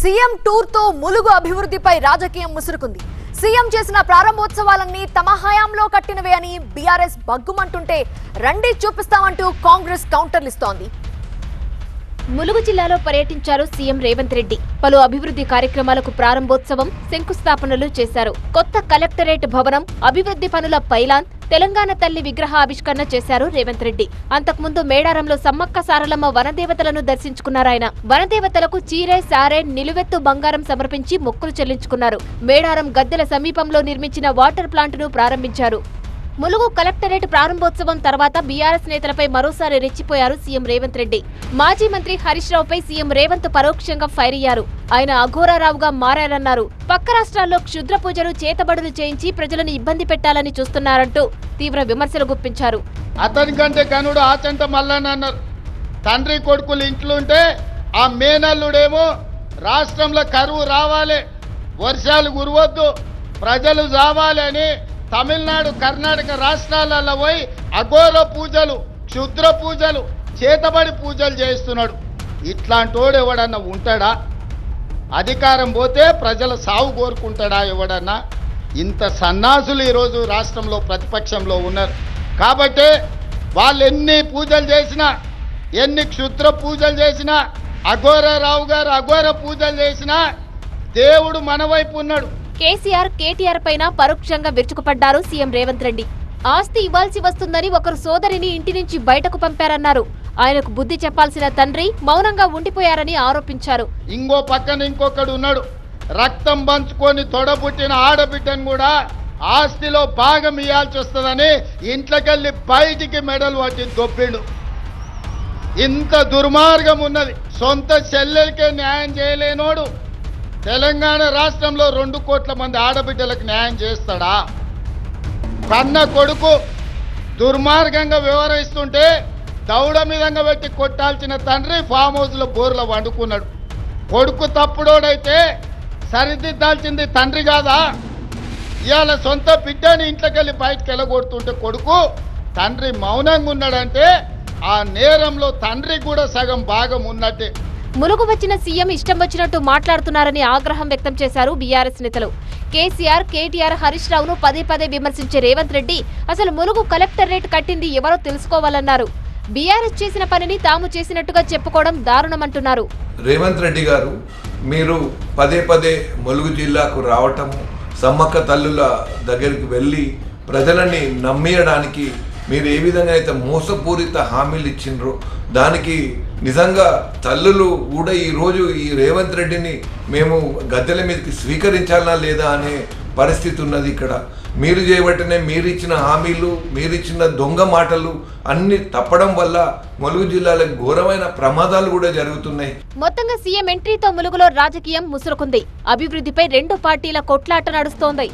CM tour తో ములుగు అభివృద్ధిపై రాజకీయం ముసురుకుంది. సీఎం చేసిన ప్రారంభోత్సవాలన్నీ తమ హయాంలో కట్టినవే అని బీఆర్ఎస్ బగ్గుమంటుంటే రండి చూపిస్తామంటూ కాంగ్రెస్ కౌంటర్లిస్తోంది. ములుగు జిల్లాలో పర్యటించారు సీఎం రేవంత్ రెడ్డి. పలు అభివృద్ధి కార్యక్రమాలకు ప్రారంభోత్సవం, శంకుస్థాపనలు చేశారు. కొత్త కలెక్టరేట్ భవనం, అభివృద్ధి పనుల పైలాన్, తెలంగాణ తల్లి విగ్రహ ఆవిష్కరణ చేశారు రేవంత్ రెడ్డి. అంతకుముందు మేడారంలో సమ్మక్క సారలమ్మ వనదేవతలను దర్శించుకున్నారాయన. వనదేవతలకు చీరె, సారె, నిలువెత్తు బంగారం సమర్పించి మొక్కులు చెల్లించుకున్నారు. మేడారం గద్దెల సమీపంలో నిర్మించిన వాటర్ ప్లాంటును ప్రారంభించారు. ములుగు కలెక్టరేట్ ప్రారంభోత్సవం తర్వాత బీఆర్ఎస్ నేతలపై మరోసారి రెచ్చిపోయారు సీఎం రేవంత్ రెడ్డి. మాజీ మంత్రి హరీష్ రావుపై సీఎం రేవంత్ పరోక్షంగా ఫైర్ అయ్యారు. ఆయన అఘోరారావుగా మారారన్నారు. పక్క రాష్ట్రాల్లో క్షుద్ర పూజలు, చేతబడులు చేయించి ప్రజలను ఇబ్బంది పెట్టాలని చూస్తున్నారంటూ తీవ్ర విమర్శలు గుప్పించారు. అతని కంటే కనుడు ఆచంట మల్లన్న అన్నారు. తండ్రి కొడుకులు ఇంట్లుంటే ఆ మేనల్లుడేమో రాష్ట్రంలో కరువు రావాలి, వర్షాలు కురవద్దు, ప్రజలు చావాలి అని తమిళనాడు, కర్ణాటక రాష్ట్రాలలో పోయి అఘోర పూజలు, క్షుద్ర పూజలు, చేతబడి పూజలు చేస్తున్నాడు. ఇట్లాంటోడు ఎవడన్నా ఉంటాడా? అధికారం పోతే ప్రజల సాగు కోరుకుంటాడా ఎవడన్నా? ఇంత సన్నాసులు ఈరోజు రాష్ట్రంలో ప్రతిపక్షంలో ఉన్నారు. కాబట్టి వాళ్ళు ఎన్ని పూజలు చేసినా, ఎన్ని క్షుద్ర పూజలు చేసినా, అఘోరారావు గారు అఘోర పూజలు చేసినా దేవుడు మన వైపు ఉన్నాడు. కేసీఆర్, కేటీఆర్ పైన పరోక్షంగా విరుచుకుపడ్డారు సీఎం రేవంత్ రెడ్డి. ఆస్తి ఇవ్వాల్సి వస్తుందని ఒకరు సోదరిని ఇంటి నుంచి బయటకు పంపారన్నారు. ఆయనకు బుద్ధి చెప్పాల్సిన తండ్రి మౌనంగా ఉండిపోయారని ఆరోపించారు. ఇంకో పక్కన ఇంకొకడు ఉన్నాడు. రక్తం పంచుకొని తొడబుట్టిన ఆడబిడ్డను కూడా ఆస్తిలో భాగం ఇవ్వాల్సి వస్తుందని ఇంట్లోకెళ్ళి బయటికి మెడలు పట్టి దొబ్బిండు. ఇంత దుర్మార్గం ఉన్నది. సొంత చెల్లెలకే న్యాయం చేయలేనోడు తెలంగాణ రాష్ట్రంలో 2 కోట్ల మంది ఆడబిడ్డలకు న్యాయం చేస్తాడా? కన్న కొడుకు దుర్మార్గంగా వ్యవహరిస్తుంటే దౌడ మీదంగా పెట్టి కొట్టాల్సిన తండ్రి ఫామ్ హౌస్లో బోర్లో వండుకున్నాడు. కొడుకు తప్పుడోడైతే సరిదిద్దాల్సింది తండ్రి కాదా? ఇవాళ సొంత బిడ్డని ఇంట్లోకి వెళ్ళి బయటకు వెళ్ళగొడుతుంటే కొడుకు, తండ్రి మౌనంగా ఉన్నాడంటే ఆ నేరంలో తండ్రి కూడా సగం భాగం ఉన్నట్టే. ములుగు వచ్చిన సీఎం ఇష్టం వచ్చినట్టు మాట్లాడుతున్నారని ఆగ్రహం వ్యక్తం చేశారు బీఆర్ఎస్ నేతలు. కేసీఆర్, కేటీఆర్, హరీష్ రావును పదే పదే విమర్శించే రేవంత్ రెడ్డి అసలు ములుగు కలెక్టరేట్ కట్టింది ఎవరో తెలుసుకోవాలన్నారు. బీఆర్ఎస్ చేసిన పనిని తాము చేసినట్టుగా చెప్పుకోవడం దారుణమంటున్నారు. రేవంత్ రెడ్డి గారు, మీరు పదే పదే ములుగు జిల్లాకు రావటం, సమ్మక్క తల్లుల దగ్గరికి వెళ్ళి ప్రజలని నమ్మియడానికి మీరు ఏ విధంగా అయితే మోసపూరిత హామీలు ఇచ్చిండ్రో దానికి నిజంగా తల్లులు కూడా ఈరోజు ఈ రేవంత్ రెడ్డిని మేము గద్దెల మీదకి స్వీకరించాలా లేదా అనే పరిస్థితి ఉన్నది. ఇక్కడ మీరు చేయబట్టినే మీరు ఇచ్చిన హామీలు, మీరు ఇచ్చిన దొంగ మాటలు అన్ని తప్పడం వల్ల ములుగు జిల్లాలో ఘోరమైన ప్రమాదాలు కూడా జరుగుతున్నాయి. మొత్తంగా సీఎం ఎంట్రీతో ములుగులో రాజకీయం ముసురుకుంది. అభివృద్ధిపై 2 పార్టీల కొట్లాట నడుస్తోంది.